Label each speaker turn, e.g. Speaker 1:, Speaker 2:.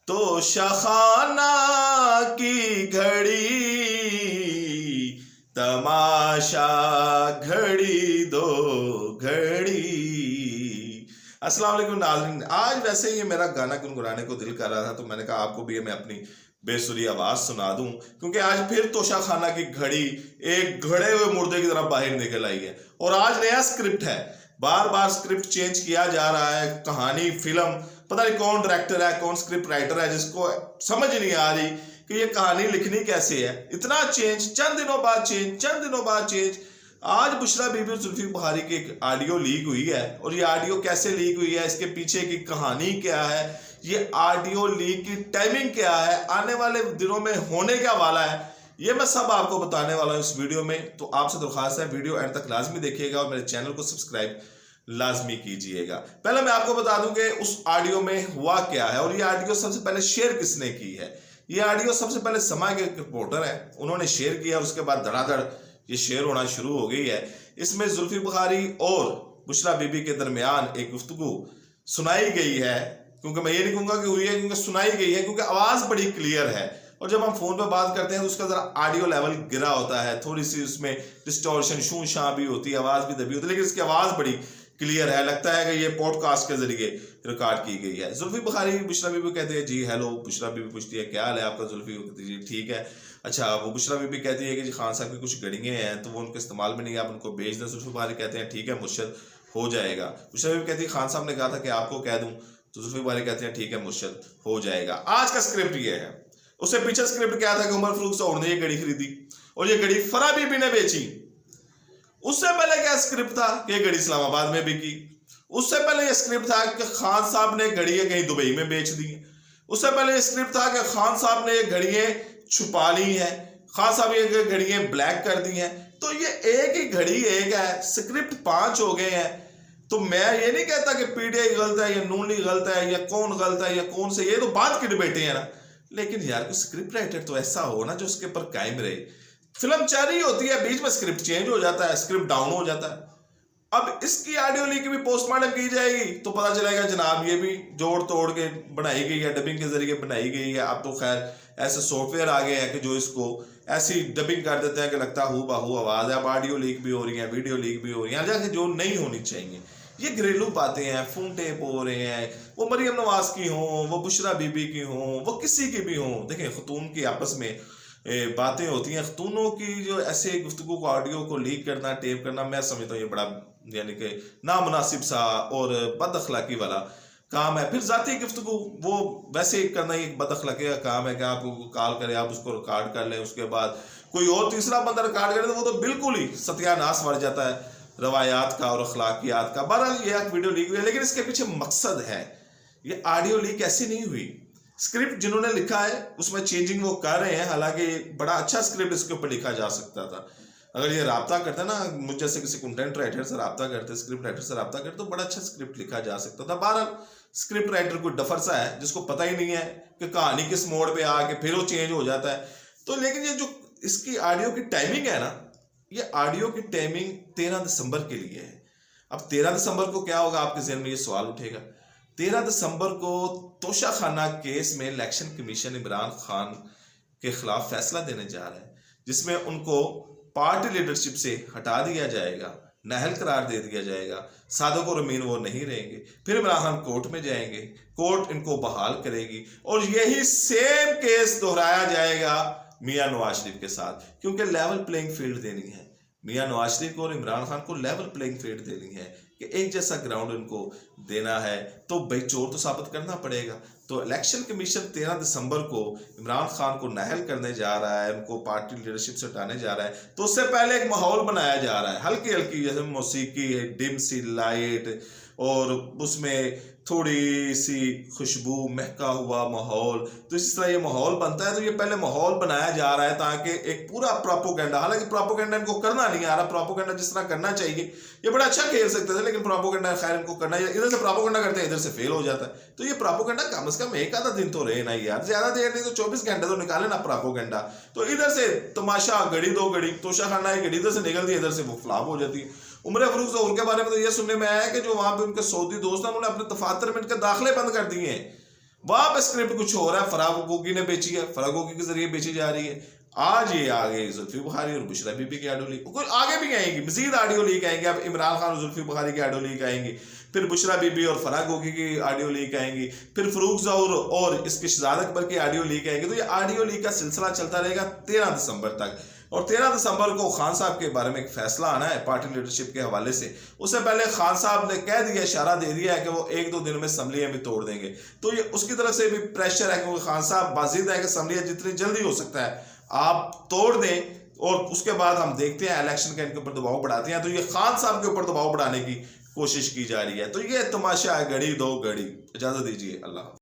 Speaker 1: तो शाखाना की घड़ी, तमाशा घड़ी दो घड़ी। अस्सलाम वालेकुम नाज़रीन, आज वैसे ही मेरा गाना गुनगुनाने को दिल कर रहा था, तो मैंने कहा आपको भी मैं अपनी बेसुरी आवाज सुना दूं, क्योंकि आज फिर तोशाखाना की घड़ी एक घड़े हुए मुर्दे की तरफ बाहर निकल आई है। और आज नया स्क्रिप्ट है, बार बार स्क्रिप्ट चेंज किया जा रहा है। कहानी, फिल्म, पता नहीं कौन डायरेक्टर है, कौन स्क्रिप्ट राइटर है, जिसको समझ नहीं आ रही कि ये कहानी लिखनी कैसे है। इतना चेंज, चंद दिनों बाद चेंज, चंद दिनों बाद चेंज। आज बुशरा बीबी और जुल्फी बुखारी की एक ऑडियो लीक हुई है, और ये ऑडियो कैसे लीक हुई है, इसके पीछे की कहानी क्या है, ये ऑडियो लीक की टाइमिंग क्या है, आने वाले दिनों में होने क्या वाला है, ये मैं सब आपको बताने वाला हूं इस वीडियो में। तो आपसे दरख्वास्त है, वीडियो एंड तक लाजमी देखिएगा और मेरे चैनल को सब्सक्राइब लाजमी कीजिएगा। पहले मैं आपको बता दूं कि उस ऑडियो में हुआ क्या है, और ये ऑडियो सबसे पहले शेयर किसने की है। ये ऑडियो सबसे पहले समय के रिपोर्टर है, उन्होंने शेयर किया, उसके बाद धड़ाधड़ ये शेयर होना शुरू हो गई है। इसमें जुल्फी बुखारी और बुशरा बीबी के दरमियान एक गुफ्तगू सुनाई गई है, क्योंकि मैं ये नहीं कहूंगा कि हुई है, क्योंकि सुनाई गई है, क्योंकि आवाज बड़ी क्लियर है। और जब हम फोन पे बात करते हैं तो उसका जरा ऑडियो लेवल गिरा होता है, थोड़ी सी उसमें डिस्टॉर्शन, शू शां भी होती है, आवाज भी दबी होती है, लेकिन इसकी आवाज बड़ी क्लियर है। लगता है कि ये पॉडकास्ट के जरिए रिकॉर्ड की गई है। जुल्फी बुखारी बुशरा बीबी कहते हैं जी हेलो। बुशरा बीबी पूछती है क्या हाल है आपका। जुल्फी कहती है जी ठीक है। अच्छा, वो बुशरा बीबी कहती है कि जी खान साहब की कुछ घड़ियाँ हैं तो वो उनके इस्तेमाल में नहीं है, आप उनको बेच दें। जुल्फी बुखारी कहते हैं ठीक है मुर्शद, हो जाएगा। बुशरा बीबी कहती है खान साहब ने कहा था कि आपको कह दूं, तो जुल्फी बुखारी कहते हैं ठीक है मुर्शद, हो जाएगा। आज का स्क्रिप्ट ये है। उससे पीछे स्क्रिप्ट क्या था कि उमर फारूक सऊद ने ये घड़ी खरीदी और ये घड़ी फरा बीबी ने बेची। उससे पहले क्या स्क्रिप्ट था कि घड़ी इस्लामाबाद में बिकी। उससे पहले यह स्क्रिप्ट था कि खान साहब ने घड़ियां कहीं दुबई में बेच दी। उससे पहले यह स्क्रिप्ट था कि खान साहब ने ये घड़ियां छुपा ली हैं, खान साहब ये घड़ियां ब्लैक कर दी हैं। तो ये एक ही घड़ी एक है, स्क्रिप्ट 5 हो गए हैं। तो मैं ये नहीं कहता कि पीटीआई गलत है या नून लीग गलत है या कौन गलत है या कौन से, ये तो बात की डिबेटें हैं ना। लेकिन यार कोई स्क्रिप्ट राइटर तो ऐसा हो ना जो उसके ऊपर कायम रहे। फिल्म चल रही होती है, बीच में स्क्रिप्ट चेंज हो जाता है, स्क्रिप्ट डाउन हो जाता है। अब इसकी ऑडियो लीक भी पोस्टमार्टम की जाएगी तो पता चलेगा जनाब ये भी जोड़ तोड़ के बनाई गई है, डबिंग के जरिए बनाई गई है। अब तो खैर ऐसे सॉफ्टवेयर आ गए हैं कि जो इसको ऐसी डबिंग कर देते हैं कि लगता हु बाहु आवाज है। अब ऑडियो लीक भी हो रही है, वीडियो लीक भी हो रही है, जाके जो नहीं होनी चाहिए। ये घरेलू बातें हैं, फोन टेप हो रहे हैं, वो मरियम नवाज की हों, वो बुशरा बीबी की हों, वो किसी की भी हों। देखें खतून की आपस में बातें होती हैं, खतूनों की जो ऐसे गुफ्तगू को, ऑडियो को लीक करना, टेप करना, मैं समझता हूँ ये बड़ा यानी कि नामुनासिब सा और बद अखलाकी वाला काम है। फिर जाती गुफ्तगू वो वैसे ही करना ही एक बद अखलाकी का काम है कि आप कॉल करें, आप उसको रिकॉर्ड कर लें, उसके बाद कोई और तीसरा बंदा रिकॉर्ड करे तो वो तो बिल्कुल ही सत्यानाश बढ़ जाता है रवायात का और अखलाकियात का। बहरहाल ये एक वीडियो लीक हुई है, लेकिन इसके पीछे मकसद है। ये ऑडियो लीक ऐसी नहीं हुई, स्क्रिप्ट जिन्होंने लिखा है उसमें चेंजिंग वो कर रहे हैं। हालांकि बड़ा अच्छा स्क्रिप्ट इसके ऊपर लिखा जा सकता था। अगर ये राब्ता करते ना, मुझ जैसे किसी कंटेंट राइटर से राब्ता करते, स्क्रिप्ट राइटर से राब्ता करते, तो बड़ा अच्छा स्क्रिप्ट लिखा जा सकता था। बहरहाल स्क्रिप्ट राइटर कोई डफर सा है जिसको पता ही नहीं है कि कहानी किस मोड़ पे आके फिर वो चेंज हो जाता है। तो लेकिन ये जो इसकी ऑडियो की टाइमिंग है ना, ये ऑडियो की टाइमिंग 13 दिसंबर के लिए है। अब 13 दिसंबर को क्या होगा, आपके जहन में ये सवाल उठेगा। 13 दिसंबर को तोशाखाना केस में इलेक्शन कमीशन इमरान खान के खिलाफ फैसला देने जा रहा है, जिसमें उनको पार्टी लीडरशिप से हटा दिया जाएगा, नाअहल करार दे दिया जाएगा। सादक और अमीन वो नहीं रहेंगे। फिर इमरान खान कोर्ट में जाएंगे, कोर्ट इनको बहाल करेगी और यही सेम केस दोहराया जाएगा मियां नवाज शरीफ के साथ, क्योंकि लेवल प्लेइंग फील्ड देनी है। मियां नवाज शरीफ को और इमरान खान को लेवल प्लेइंग फील्ड देनी है कि एक जैसा ग्राउंड इनको देना है। तो भाई चोर तो साबित करना पड़ेगा। तो इलेक्शन कमीशन 13 दिसंबर को इमरान खान को नाअहल करने जा रहा है, उनको पार्टी लीडरशिप से हटाने जा रहा है। तो उससे पहले एक माहौल बनाया जा रहा है, हल्की हल्की जैसे मौसीकी है, डिम सी लाइट और उसमें थोड़ी सी खुशबू, महका हुआ माहौल। तो इस तरह ये माहौल बनता है। तो ये पहले माहौल बनाया जा रहा है ताकि एक पूरा प्रोपोगेंडा, हालांकि प्रोपोगेंडा इनको करना नहीं आ रहा, प्रोपोगेंडा जिस तरह करना चाहिए ये बड़ा अच्छा खेल सकते थे, लेकिन प्रोपोगेंडा खैर इनको करना है। इधर से प्रोपोगेंडा करते हैं, इधर से फेल हो जाता है। तो ये प्रोपोगेंडा कम से कम एक आधा दिन तो रहे ना यार, ज्यादा देर नहीं तो 24 घंटे तो निकाले ना प्रोपोगेंडा। तो इधर से तमाशा, घड़ी दो घड़ी, तोशाखाना की घड़ी इधर से निकलती है, इधर से वो फ्लॉप हो जाती है। उमर फारूक सऊद के बारे में तो ये सुनने में आया है कि जो वहां पे उनके सऊदी दोस्त हैं उन्होंने अपने दफातर में इनके दाखिले बंद कर दिए हैं। वहां पर स्क्रिप्ट कुछ हो रहा है, फराह गोगी ने बेची है, फराह गोगी के जरिए बेची जा रही है। आज ये आ गए जुल्फी बुखारी और बुशरा बीबी की ऑडियो लीक, कुछ आगे भी आएंगी, मजीद ऑडियो लीक आएंगे। अब इमरान खान और जुल्फी बुखारी की ऑडियो लीक आएंगी, फिर बुशरा बीबी और फराह गोगी की ऑडियो लीक आएंगी, फिर फरूख जहूर और इसके शहजाद अकबर की ऑडियो लीक आएंगे। तो ये ऑडियो लीक का सिलसिला चलता रहेगा 13 दिसंबर तक। और 13 दिसंबर को खान साहब के बारे में एक फैसला आना है पार्टी लीडरशिप के हवाले से। उससे पहले खान साहब ने कह दिया, इशारा दे दिया है कि वो 1-2 दिन में असम्बलियां भी तोड़ देंगे। तो ये उसकी तरफ से भी प्रेशर है, क्योंकि खान साहब बाजिद है कि असम्बलियां जितनी जल्दी हो सकता है आप तोड़ दें, और उसके बाद हम देखते हैं इलेक्शन का इनके ऊपर दबाव बढ़ाते हैं। तो ये खान साहब के ऊपर दबाव बढ़ाने की कोशिश की जा रही है। तो ये तमाशा है, घड़ी दो घड़ी। इजाजत दीजिए, अल्लाह।